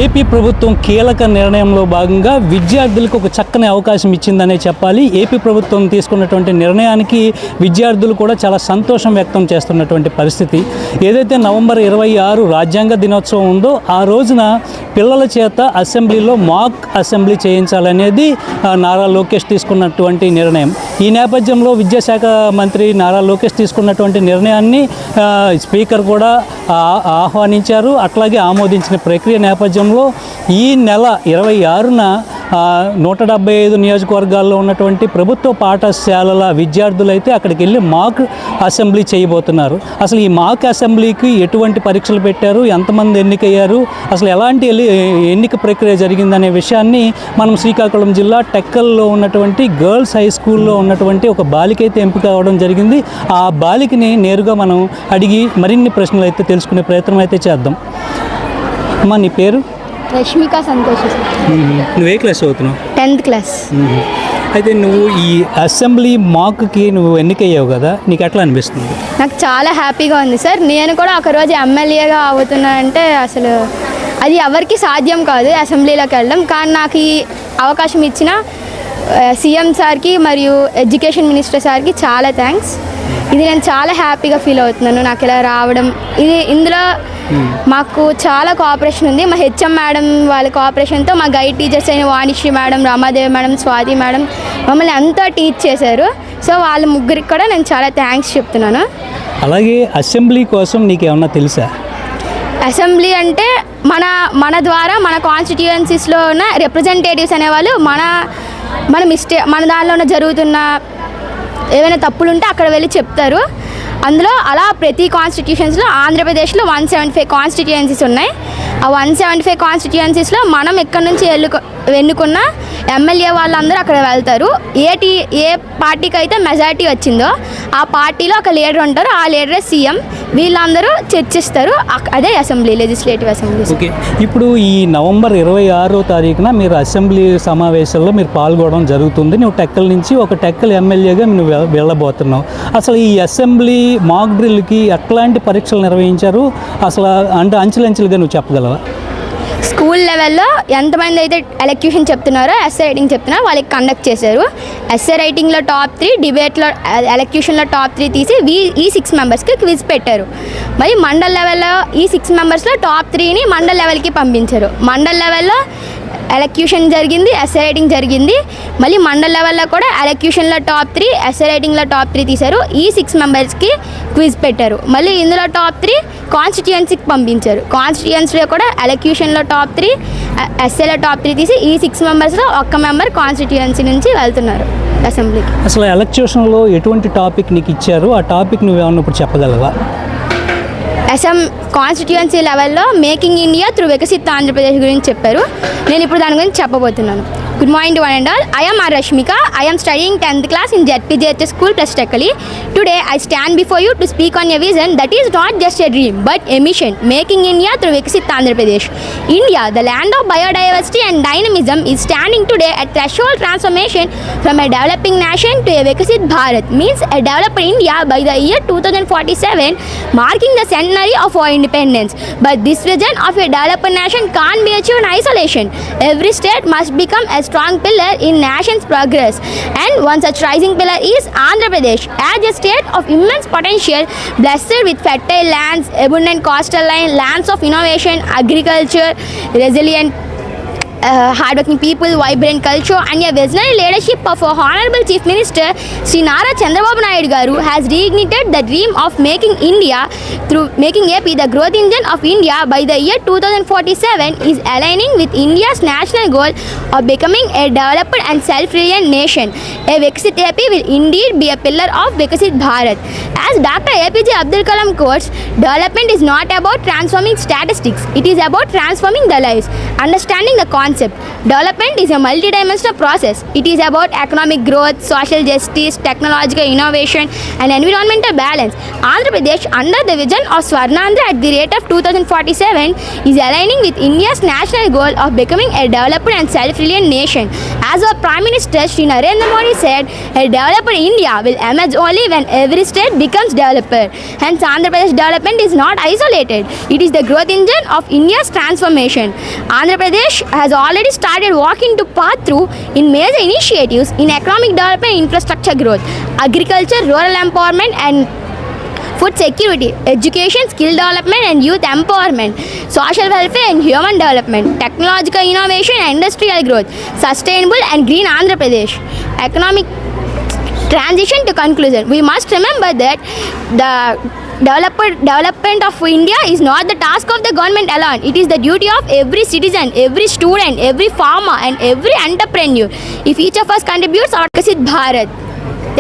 AP ప్రభుత్వం కీలక నిర్ణయంలో భాగంగా విద్యార్థులకు ఒక చక్కని అవకాశం ఇచ్చిందనే చెప్పాలి. ఏపీ ప్రభుత్వం తీసుకున్నటువంటి నిర్ణయానికి విద్యార్థులు కూడా చాలా సంతోషం వ్యక్తం చేస్తున్నటువంటి పరిస్థితి. ఏదైతే నవంబర్ 26 రాజ్యాంగ దినోత్సవం ఉందో ఆ రోజున పిల్లల చేత అసెంబ్లీలో మాక్ అసెంబ్లీ చేయించాలనేది నారా లోకేష్ తీసుకున్నటువంటి నిర్ణయం. ఈ నేపథ్యంలో విద్యాశాఖ మంత్రి నారా లోకేష్ తీసుకున్నటువంటి నిర్ణయాన్ని స్పీకర్ కూడా ఆహ్వానించారు. అట్లాగే ఆమోదించిన ప్రక్రియ నేపథ్యంలో ఈ నెల 26న 175 నియోజకవర్గాల్లో ఉన్నటువంటి ప్రభుత్వ పాఠశాలల విద్యార్థులైతే అక్కడికి వెళ్ళి మాక్ అసెంబ్లీ చేయబోతున్నారు. అసలు ఈ మాక్ అసెంబ్లీకి ఎటువంటి పరీక్షలు పెట్టారు, ఎంతమంది ఎన్నికయ్యారు, అసలు ఎలాంటి ఎన్నిక ప్రక్రియ జరిగిందనే విషయాన్ని మనం శ్రీకాకుళం జిల్లా టెక్కల్లో ఉన్నటువంటి గర్ల్స్ హై స్కూల్లో ఉన్నటువంటి ఒక బాలికైతే ఎంపిక అవ్వడం జరిగింది. ఆ బాలికని నేరుగా మనం అడిగి మరిన్ని ప్రశ్నలు అయితే తెలుసుకునే ప్రయత్నం అయితే చేద్దాం. అమ్మా, నీ పేరు? రష్మిక సంతోష్. నువ్వు ఏ క్లాస్ చదువుతున్నావు? 10th class. అయితే నువ్వు ఈ అసెంబ్లీ మాక్కి నువ్వు ఎన్నికయ్యావు కదా, నీకు ఎట్లా అనిపిస్తుంది? నాకు చాలా హ్యాపీగా ఉంది సార్. నేను కూడా ఒకరోజు ఎమ్మెల్యేగా అవుతున్నానంటే అసలు అది ఎవరికి సాధ్యం కాదు అసెంబ్లీలోకి వెళ్ళడం. కానీ నాకు ఈ అవకాశం ఇచ్చిన సీఎం సార్కి మరియు ఎడ్యుకేషన్ మినిస్టర్ సార్కి చాలా థ్యాంక్స్. ఇది నేను చాలా హ్యాపీగా ఫీల్ అవుతున్నాను నాకు ఇలా రావడం. ఇందులో మాకు చాలా కోఆపరేషన్ ఉంది. మా హెచ్ఎం మేడం వాళ్ళ కోఆపరేషన్తో మా గైడ్ టీచర్స్ అయిన Vanisri madam, Ramadevi madam, Swathi madam మమ్మల్ని అంతా టీచ్ చేశారు. సో వాళ్ళ ముగ్గురికి కూడా నేను చాలా థ్యాంక్స్ చెప్తున్నాను. అలాగే అసెంబ్లీ కోసం నీకు ఏమన్నా తెలుసా? అసెంబ్లీ అంటే మన ద్వారా మన కాన్స్టిట్యుయెన్సీస్లో ఉన్న రిప్రజెంటేటివ్స్ అనేవాళ్ళు మన దానిలో ఉన్న జరుగుతున్న ఏమైనా తప్పులు ఉంటే అక్కడ వెళ్ళి చెప్తారు. అందులో అలా ప్రతి కాన్స్టిట్యూషన్స్లో ఆంధ్రప్రదేశ్లో 175 కాన్స్టిట్యుయెన్సీస్ ఉన్నాయి. ఆ 175 కాన్స్టిట్యుయెన్సీస్లో మనం ఎక్కడి నుంచి ఎన్నుకున్న ఎమ్మెల్యే వాళ్ళందరూ అక్కడ వెళ్తారు. ఏ పార్టీకి అయితే మెజారిటీ వచ్చిందో ఆ పార్టీలో ఒక లీడర్ ఉంటారు. ఆ లీడరే సీఎం. వీళ్ళందరూ చర్చిస్తారు. అదే అసెంబ్లీ, లెజిస్లేటివ్ అసెంబ్లీ. ఓకే, ఇప్పుడు ఈ నవంబర్ 26వ తారీఖున మీరు అసెంబ్లీ సమావేశాల్లో మీరు పాల్గొనడం జరుగుతుంది. నువ్వు టెక్కల్ నుంచి ఒక టెక్కల్ ఎమ్మెల్యేగా నువ్వు వెళ్ళబోతున్నావు. అసలు ఈ అసెంబ్లీ మాక్ డ్రిల్కి ఎట్లాంటి పరీక్షలు నిర్వహించారు? అసలు అంటే అంచెలంచెలుగా నువ్వు చెప్పగలవా? స్కూల్ లెవెల్లో ఎంతమంది అయితే ఎలక్యూషన్ చెప్తున్నారో, ఎస్ఏ రైటింగ్ చెప్తున్నారో వాళ్ళకి కండక్ట్ చేశారు. ఎస్ఏ రైటింగ్లో టాప్ 3, డిబేట్లో ఎలక్యూషన్లో టాప్ 3 తీసి ఈ 6 మెంబర్స్కి క్విజ్ పెట్టారు. మరి మండల్ లెవెల్లో ఈ 6 మెంబర్స్లో టాప్ 3ని మండల్ లెవెల్కి పంపించారు. మండల్ లెవెల్లో ఎలక్యూషన్ జరిగింది, ఎస్ఏ రైటింగ్ జరిగింది. మళ్ళీ మండల్ లెవెల్లో కూడా ఎలక్యూషన్లో టాప్ 3, ఎస్ఏ రైటింగ్లో టాప్ 3 తీశారు. ఈ 6 మెంబర్స్కి క్విజ్ పెట్టారు. మళ్ళీ ఇందులో టాప్ 3 కాన్స్టిట్యుయెన్సీకి పంపించారు. కాన్స్టిట్యుయెన్సీలో కూడా ఎలక్యూషన్లో టాప్ 3, ఎస్ఏలో టాప్ 3 తీసి ఈ 6 మెంబర్స్లో ఒక్క మెంబర్ కాన్స్టిట్యుయెన్సీ నుంచి వెళ్తున్నారు అసెంబ్లీకి. అసలు ఎలక్యూషన్లో ఎటువంటి టాపిక్ నీకు ఇచ్చారు? ఆ టాపిక్ నువ్వేమన్నా ఇప్పుడు చెప్పగలవా? కాన్స్టిట్యుయెన్సీ లెవెల్లో making India through Viksit Andhra Pradesh గురించి చెప్పారు. నేను ఇప్పుడు దాని గురించి చెప్పబోతున్నాను. Good morning to one and all. I am Rashmika. I am studying 10th class in ZPJHS School, Tekkali. Today I stand before you to speak on a vision that is not just a dream but a mission, making India through Viksit Andhra Pradesh. India, the land of biodiversity and dynamism, is standing today at threshold transformation from a developing nation to a Viksit Bharat, means a developed India by the year 2047, marking the centenary of our independence. But this vision of a developed nation can't be achieved in isolation. Every state must become a strong pillar in nation's progress, and one such rising pillar is Andhra Pradesh. As a state of immense potential, blessed with fertile lands, abundant coastal line, lands of innovation, agriculture, resilient hardworking people, vibrant culture, and a visionary leadership of our Honorable Chief Minister Sri Nara Chandrababu Naidu Garu has reignited the dream of making India through making AP the growth engine of India by the year 2047 is aligning with India's national goal of becoming a developed and self-reliant nation. A Viksit AP will indeed be a pillar of Viksit Bharat. As Dr. APJ Abdul Kalam quotes, development is not about transforming statistics, it is about transforming the lives. Understanding the concept, development is a multidimensional process. It is about economic growth, social justice, technological innovation, and environmental balance. Andhra Pradesh, under the vision of Swarnandhra at the rate of 2047, is aligning with India's national goal of becoming a developed and self-reliant nation. As our Prime Minister Shri Narendra Modi said, a developer India will emerge only when every state becomes developer. Hence, Andhra Pradesh development is not isolated. It is the growth engine of India's transformation. Andhra Pradesh has already started walking to path through in major initiatives in economic development and infrastructure growth, agriculture, rural empowerment and food security, education, skill development and youth empowerment, social welfare and human development, technological innovation and industrial growth, sustainable and green Andhra Pradesh, economic transition to conclusion. We must remember that the development of India is not the task of the government alone. It is the duty of every citizen, every student, every farmer and every entrepreneur. If each of us contributes, our Visit Bharat.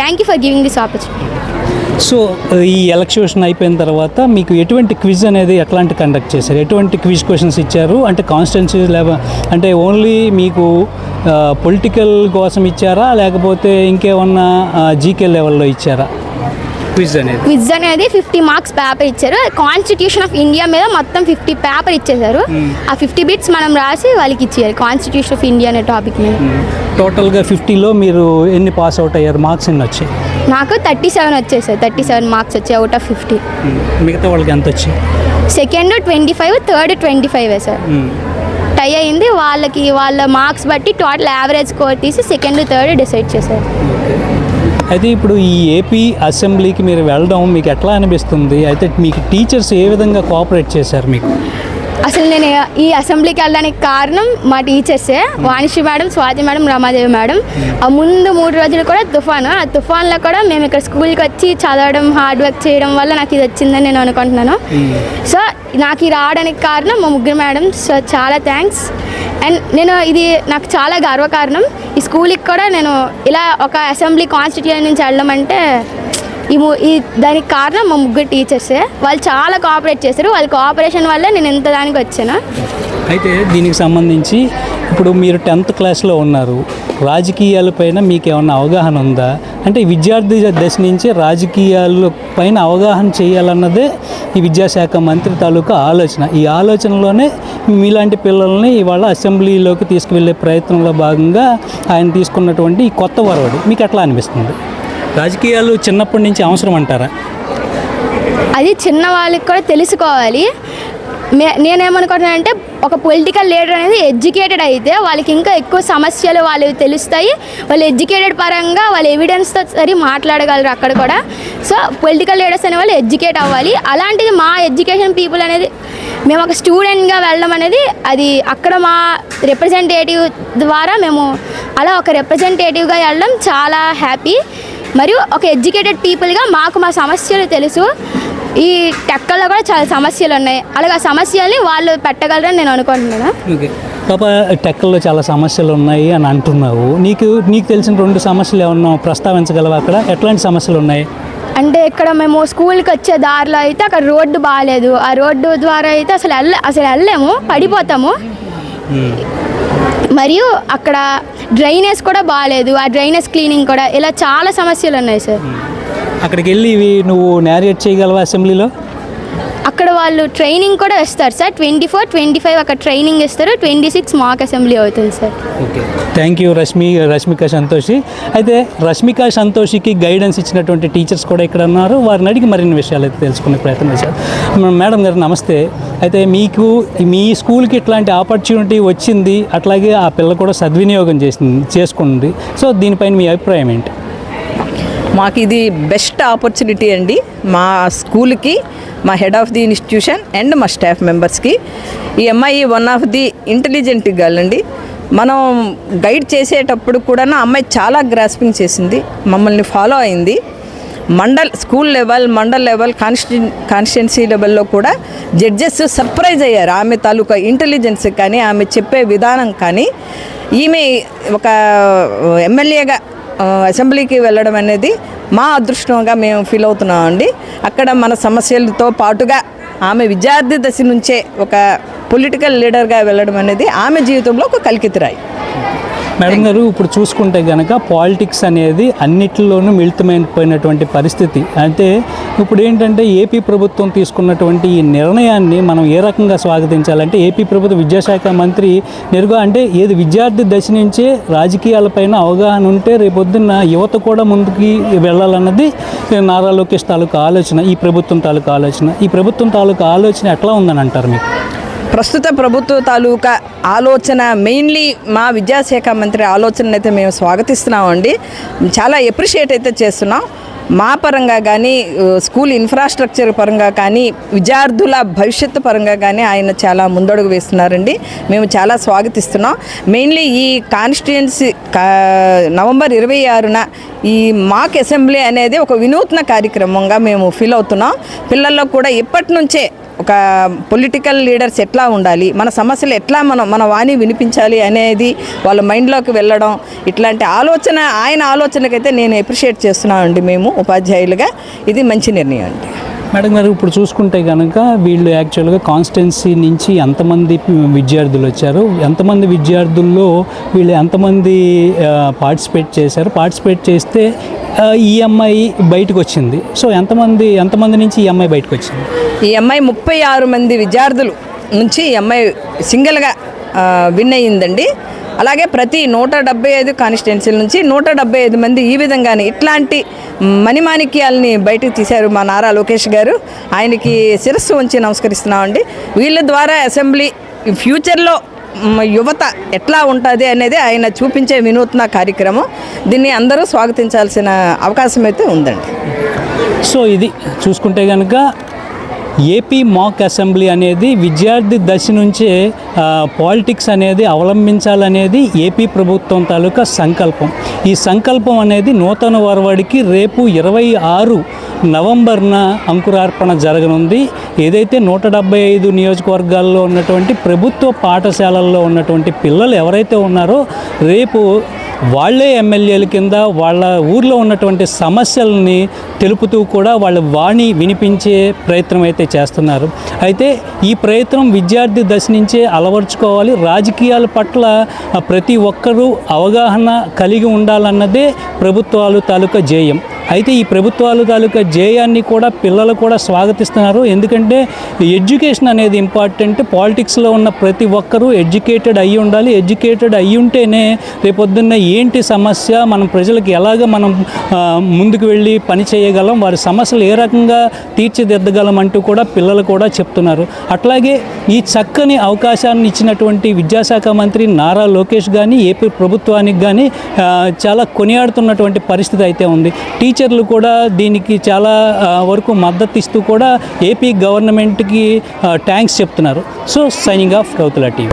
Thank you for giving this opportunity. So ఈ election అయిపోయిన తర్వాత మీకు ఎటువంటి quiz అనేది ఎట్లాంటి conduct చేశారు, ఎటువంటి quiz questions ఇచ్చారు, అంటే కాన్స్టిట్యున్సీ లెవెల్ అంటే ఓన్లీ మీకు పొలిటికల్ కోసం ఇచ్చారా లేకపోతే ఇంకేమన్నా జీకే లెవెల్లో ఇచ్చారా క్విజ్ అనేది? క్విజ్ అనేది 50 మార్క్స్ పేపర్ ఇచ్చారు. కాన్స్టిట్యూషన్ ఆఫ్ ఇండియా మీద మొత్తం 50 పేపర్ ఇచ్చేసారు. ఆ 50 బిట్స్ మనం రాసి వాళ్ళకి ఇచ్చేయాలి కాన్స్టిట్యూషన్ ఆఫ్ ఇండియా అనే టాపిక్ మీద. టోటల్గా 50లో మీరు ఎన్ని పాస్ అవుట్ అయ్యారు, మార్క్స్ ఎన్ని వచ్చాయి? నాకు 37 వచ్చేసాయి. 37 మార్క్స్ వచ్చాయి అవుట్ ఆఫ్ 50. మిగతా వాళ్ళకి ఎంత వచ్చాయి? Second 25, third 25 sir. టై అయింది. వాళ్ళకి వాళ్ళ మార్క్స్ బట్టి టోటల్ యావరేజ్ స్కోర్ తీసి సెకండ్ థర్డ్ డిసైడ్ చేశారు. అయితే ఇప్పుడు ఈ ఏపీ అసెంబ్లీకి మీరు వెళ్ళడం మీకు ఎట్లా అనిపిస్తుంది? అయితే మీకు టీచర్స్ ఏ విధంగా కోఆపరేట్ చేశారు మీకు? అసలు నేను ఈ అసెంబ్లీకి వెళ్ళడానికి కారణం మా టీచర్సే. Vanisri madam, Swathi madam, Ramadevi madam. ఆ ముందు 3 రోజులు కూడా తుఫాను. ఆ తుఫాన్లో కూడా మేము ఇక్కడ స్కూల్కి వచ్చి చదవడం, హార్డ్ వర్క్ చేయడం వల్ల నాకు ఇది వచ్చిందని నేను అనుకుంటున్నాను. సో నాకు ఇది రావడానికి కారణం మా ముగ్గురు మేడం. సో చాలా థ్యాంక్స్. అండ్ నేను ఇది నాకు చాలా గర్వకారణం. ఈ స్కూల్కి కూడా నేను ఇలా ఒక అసెంబ్లీ కాన్స్టిట్యూయెంట్ నుంచి వెళ్ళడం అంటే దానికి కారణం మా ముగ్గురు టీచర్సే. వాళ్ళు చాలా కోఆపరేట్ చేశారు. వాళ్ళ కోఆపరేషన్ వల్లే నేను ఇంత దానికి వచ్చాను. అయితే దీనికి సంబంధించి ఇప్పుడు మీరు 10th క్లాస్లో ఉన్నారు, రాజకీయాలపైన మీకు ఏమన్నా అవగాహన ఉందా? అంటే విద్యార్థి దశ నుంచి రాజకీయాల పైన అవగాహన చేయాలన్నదే ఈ విద్యాశాఖ మంత్రి తాలూకా ఆలోచన. ఈ ఆలోచనలోనే మీలాంటి పిల్లల్ని ఇవాళ అసెంబ్లీలోకి తీసుకువెళ్ళే ప్రయత్నంలో భాగంగా ఆయన తీసుకున్నటువంటి ఈ కొత్త వరవడి మీకు ఎట్లా అనిపిస్తుంది? రాజకీయాలు చిన్నప్పటి నుంచి అవసరం అంటారా? అది చిన్న వాళ్ళకి కూడా తెలుసుకోవాలి. నేనేమనుకుంటున్నానంటే ఒక పొలిటికల్ లీడర్ అనేది ఎడ్యుకేటెడ్ అయితే వాళ్ళకి ఇంకా ఎక్కువ సమస్యలు వాళ్ళు తెలుస్తాయి. వాళ్ళు ఎడ్యుకేటెడ్ పరంగా వాళ్ళు ఎవిడెన్స్తో సరి మాట్లాడగలరు అక్కడ కూడా. సో పొలిటికల్ లీడర్స్ అనే వాళ్ళు ఎడ్యుకేట్ అవ్వాలి. అలాంటిది మా ఎడ్యుకేషన్ పీపుల్ అనేది మేము ఒక స్టూడెంట్గా వెళ్ళడం అనేది అది అక్కడ మా రిప్రజెంటేటివ్ ద్వారా మేము అలా ఒక రిప్రజెంటేటివ్గా వెళ్ళడం చాలా హ్యాపీ. మరియు ఒక ఎడ్యుకేటెడ్ పీపుల్గా మాకు మా సమస్యలు తెలుసు. ఈ టెక్కల్లో కూడా చాలా సమస్యలు ఉన్నాయి. అలాగే ఆ సమస్యల్ని వాళ్ళు పెట్టగలరని నేను అనుకుంటున్నాను. ఓకే పాప, టెక్కల్లో చాలా సమస్యలు ఉన్నాయి అని అంటున్నావు. నీకు తెలిసిన 2 సమస్యలు ఏమన్నా ప్రస్తావించగలవా? అక్కడ ఎట్లాంటి సమస్యలు ఉన్నాయి? అంటే ఇక్కడ మేము స్కూల్కి వచ్చే దారిలో అయితే అక్కడ రోడ్డు బాగాలేదు. ఆ రోడ్డు ద్వారా అయితే అసలు వెళ్ళలేము, పడిపోతాము. మరియు అక్కడ డ్రైనేజ్ కూడా బాగాలేదు. ఆ డ్రైనేజ్ క్లీనింగ్ కూడా ఇలా చాలా సమస్యలు ఉన్నాయి సార్. అక్కడికి వెళ్ళి ఇవి నువ్వు నేరేట్ చేయగలవా అసెంబ్లీలో? అక్కడ వాళ్ళు ట్రైనింగ్ కూడా ఇస్తారు సార్. 24, 25 అక్కడ ట్రైనింగ్ ఇస్తారు. 26 మాక్ అసెంబ్లీ అవుతుంది sir. Okay, thank you Rashmika Santoshi. అయితే రష్మిక సంతోషికి గైడెన్స్ ఇచ్చినటువంటి టీచర్స్ కూడా ఇక్కడ ఉన్నారు. వారిని అడిగి మరిన్ని విషయాలు అయితే తెలుసుకునే ప్రయత్నం చేశారు. మేడం గారు నమస్తే. అయితే మీకు మీ స్కూల్కి ఇట్లాంటి ఆపర్చునిటీ వచ్చింది, అట్లాగే ఆ పిల్ల కూడా సద్వినియోగం చేసుకుంది. సో దీనిపైన మీ అభిప్రాయం ఏంటి? మాకు ఇది బెస్ట్ ఆపర్చునిటీ అండి. మా స్కూల్కి, మా head of the institution and మా స్టాఫ్ మెంబర్స్కి. ఈ అమ్మాయి one of the intelligent girl అండి. మనం గైడ్ చేసేటప్పుడు కూడా అమ్మాయి చాలా గ్రాస్పింగ్ చేసింది, మమ్మల్ని ఫాలో అయింది. School level, mandal level, constituency లెవెల్లో కూడా జడ్జెస్ సర్ప్రైజ్ అయ్యారు ఆమె తాలూకా ఇంటెలిజెన్స్ కానీ, ఆమె చెప్పే విధానం కానీ. ఈమె ఒక ఎమ్మెల్యేగా అసెంబ్లీకి వెళ్ళడం అనేది మా అదృష్టంగా మేము ఫీల్ అవుతున్నామండి. అక్కడ మన సమస్యలతో పాటుగా ఆమె విద్యార్థి దశ నుంచే ఒక పొలిటికల్ లీడర్గా వెళ్ళడం అనేది ఆమె జీవితంలో ఒక కలికితురాయి. మేడం గారు, ఇప్పుడు చూసుకుంటే కనుక పాలిటిక్స్ అనేది అన్నిటిలోనూ మిళితమైపోయినటువంటి పరిస్థితి. అయితే ఇప్పుడు ఏంటంటే ఏపీ ప్రభుత్వం తీసుకున్నటువంటి ఈ నిర్ణయాన్ని మనం ఏ రకంగా స్వాగతించాలంటే, ఏపీ ప్రభుత్వ విద్యాశాఖ మంత్రి నేరుగా అంటే ఏది విద్యార్థి దశ నుంచే రాజకీయాలపైన అవగాహన ఉంటే రేపొద్దున్న యువత కూడా ముందుకి వెళ్ళాలన్నది నారా లోకేష్ తాలూకా ఆలోచన, ఈ ప్రభుత్వం తాలూకా ఆలోచన. ఈ ప్రభుత్వం తాలూకా ఆలోచన ఎట్లా ఉందని అంటారు మీకు? ప్రస్తుత ప్రభుత్వ తాలూకా ఆలోచన మెయిన్లీ మా విద్యాశాఖ మంత్రి ఆలోచన అయితే మేము స్వాగతిస్తున్నామండి. చాలా ఎప్రిషియేట్ అయితే చేస్తున్నాం. మా పరంగా కానీ, స్కూల్ ఇన్ఫ్రాస్ట్రక్చర్ పరంగా కానీ, విద్యార్థుల భవిష్యత్తు పరంగా కానీ ఆయన చాలా ముందడుగు వేస్తున్నారండి. మేము చాలా స్వాగతిస్తున్నాం. మెయిన్లీ ఈ కాన్స్టిట్యుయెన్సీ నవంబర్ 26న ఈ మాక్ అసెంబ్లీ అనేది ఒక వినూత్న కార్యక్రమంగా మేము ఫీల్ అవుతున్నాం. పిల్లల్లో కూడా ఇప్పటి నుంచే ఒక పొలిటికల్ లీడర్స్ ఎట్లా ఉండాలి, మన సమస్యలు ఎట్లా మన వాణి వినిపించాలి అనేది వాళ్ళ మైండ్లోకి వెళ్ళడం, ఇట్లాంటి ఆలోచన ఆయన ఆలోచనకైతే నేను అప్రిషియేట్ చేస్తున్నానండి. మేము ఉపాధ్యాయులుగా ఇది మంచి నిర్ణయం అండి. మేడం గారు, ఇప్పుడు చూసుకుంటే కనుక వీళ్ళు యాక్చువల్గా కాన్స్టిట్యున్సీ నుంచి ఎంతమంది విద్యార్థులు వచ్చారు, ఎంతమంది విద్యార్థుల్లో వీళ్ళు ఎంతమంది పార్టిసిపేట్ చేశారు, పార్టిసిపేట్ చేస్తే ఈ అమ్మాయి బయటకు వచ్చింది. సో ఎంతమంది నుంచి ఈ అమ్మాయి బయటకు వచ్చింది? ఈ అమ్మాయి 36 మంది విద్యార్థులు నుంచి ఈ అమ్మాయి సింగిల్గా విన్ అయ్యిందండి. అలాగే ప్రతి 175 కాన్స్టిట్యున్సీల నుంచి 175 మంది ఈ విధంగానే ఇట్లాంటి మణిమాణిక్యాలని బయటకు తీశారు మా నారా లోకేష్ గారు. ఆయనకి శిరస్సు ఉంచి నమస్కరిస్తున్నామండి. వీళ్ళ ద్వారా అసెంబ్లీ ఫ్యూచర్లో యువత ఎట్లా ఉంటుంది అనేది ఆయన చూపించే వినూత్న కార్యక్రమం. దీన్ని అందరూ స్వాగతించాల్సిన అవకాశం అయితే ఉందండి. సో ఇది చూసుకుంటే కనుక ఏపీ మాక్ అసెంబ్లీ అనేది విద్యార్థి దశ నుంచే పాలిటిక్స్ అనేది అవలంబించాలనేది ఏపీ ప్రభుత్వం తాలూకా సంకల్పం. ఈ సంకల్పం అనేది నూతన వరవడికి రేపు 26 నవంబర్న అంకురార్పణ జరగనుంది. ఏదైతే 175 నియోజకవర్గాల్లో ఉన్నటువంటి ప్రభుత్వ పాఠశాలల్లో ఉన్నటువంటి పిల్లలు ఎవరైతే ఉన్నారో రేపు వాళ్ళే ఎమ్మెల్యేల కింద వాళ్ళ ఊర్లో ఉన్నటువంటి సమస్యల్ని తెలుపుతూ కూడా వాళ్ళ వాణి వినిపించే ప్రయత్నం అయితే చేస్తున్నారు. అయితే ఈ ప్రయత్నం విద్యార్థి దశ నుంచే అలవర్చుకోవాలి. రాజకీయాల పట్ల ప్రతి ఒక్కరూ అవగాహన కలిగి ఉండాలన్నదే ప్రభుత్వాలు తాలూకా ధ్యేయం. అయితే ఈ ప్రభుత్వాలు తాలూకా ధ్యేయాన్ని కూడా పిల్లలు కూడా స్వాగతిస్తున్నారు. ఎందుకంటే ఎడ్యుకేషన్ అనేది ఇంపార్టెంట్. పాలిటిక్స్లో ఉన్న ప్రతి ఒక్కరూ ఎడ్యుకేటెడ్ అయ్యి ఉండాలి. ఎడ్యుకేటెడ్ అయ్యి ఉంటేనే రేపొద్దున్న ఏంటి సమస్య, మనం ప్రజలకు ఎలాగ మనం ముందుకు వెళ్ళి పని చేయగలం, వారి సమస్యలు ఏ రకంగా తీర్చిదిద్దగలం అంటూ కూడా పిల్లలు కూడా చెప్తున్నారు. అట్లాగే ఈ చక్కని అవకాశాన్ని ఇచ్చినటువంటి విద్యాశాఖ మంత్రి నారా లోకేష్ కానీ ఏపీ ప్రభుత్వానికి కానీ చాలా కొనియాడుతున్నటువంటి పరిస్థితి అయితే ఉంది. టీచర్లు కూడా దీనికి చాలా వరకు మద్దతు ఇస్తూ కూడా ఏపీ గవర్నమెంట్కి థ్యాంక్స్ చెప్తున్నారు. So signing off Kautula TV.